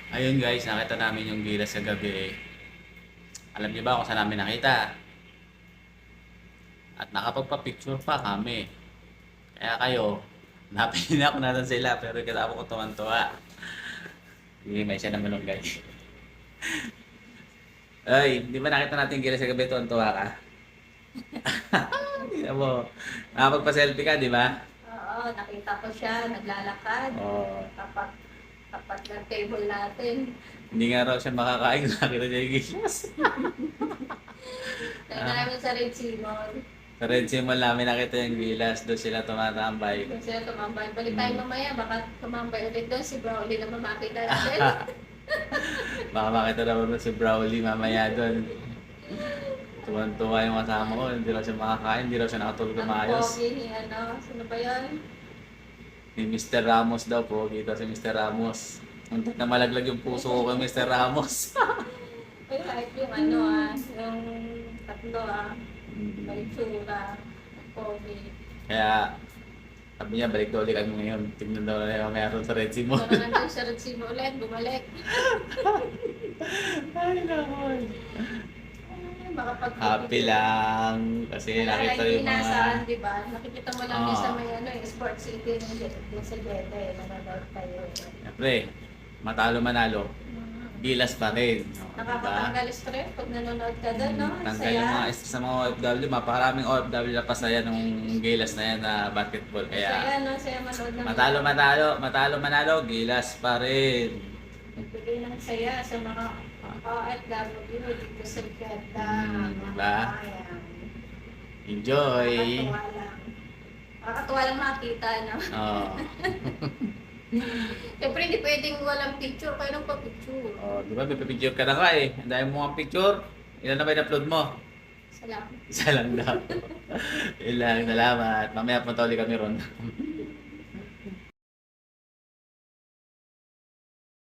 Ayun guys, nakita namin yung gilas sa gabi. Alam niyo ba kung saan namin nakita? At nakapagpa-picture pa kami. Kaya kayo, hanapin ako natin sila pero kasama ko tuwan-tuwa. Hindi, may siya naman guys. Ay, di ba nakita natin yung gilas sa gabi, tuwan-tuwa ka? Hindi na mo. Nakapagpa-selfie ka, di ba? Oo, nakita ko siya, naglalakad. Oo. Tapat, tapat ng table natin. Hindi nga raw siya makakain kung nakita niya yung gilas. Tingnan namin sa Red Simon. Sa Red Simon namin nakita yung gilas, doon sila tumatambay. Kung sila tumambay. Balik tayo mamaya, baka tumambay ulit doon. Si Brownlee naman makita natin. Baka makita naman si Browley mamaya doon. Tuwan-tuwa yung kasama ko, hindi raw siya makakain, hindi raw siya nakatulog na Ang maayos. pogi ni sino ba yan? Ni Mr. Ramos daw po, kita si Mr. Ramos. Muntik na malaglag yung puso ko kay Mr. Ramos. Ay, kahit yung yung tatlo may tsura. Ang pogi. Kaya sabi niya, balik daw ulit kami ngayon. Tignan daw na yung mayroon sa Red Simon. Ito na natin sa Red Simon ulit, bumalik. Ay, naku. Ay, baka pag Happy lang. Kasi nakita yung mga... Nasaan, di ba? Nakikita mo lang din sa Oo. may yung Sports City ng din sa Jeddah eh. Nanonood kayo. Siyempre, matalo manalo, gilas pa rin. No, diba? Nakakatanggal stress pag nanonood ka doon, no? Tanggal yung mga stress sa mga OFW. Maparaming OFW na pasaya nung gilas na yan na basketball. Saya, Kaya no? Saya manood ng matalo manalo, gilas pa rin. nagbigay ng saya sa mga OFW dito sa Jeddah. Diba? Ayan. Enjoy! Nakakatuwa lang. Nakakatuwa lang makita, no? Oh. Siyempre, hindi pwedeng walang picture. Kayo nang pa-picture. Oh, di ba? May picture ka na ka eh. Ang dami mo ang picture. Ilan na ba in-upload mo? Salamat. Isa lang daw. Ilang salamat. Mamaya punta ulit kami ron.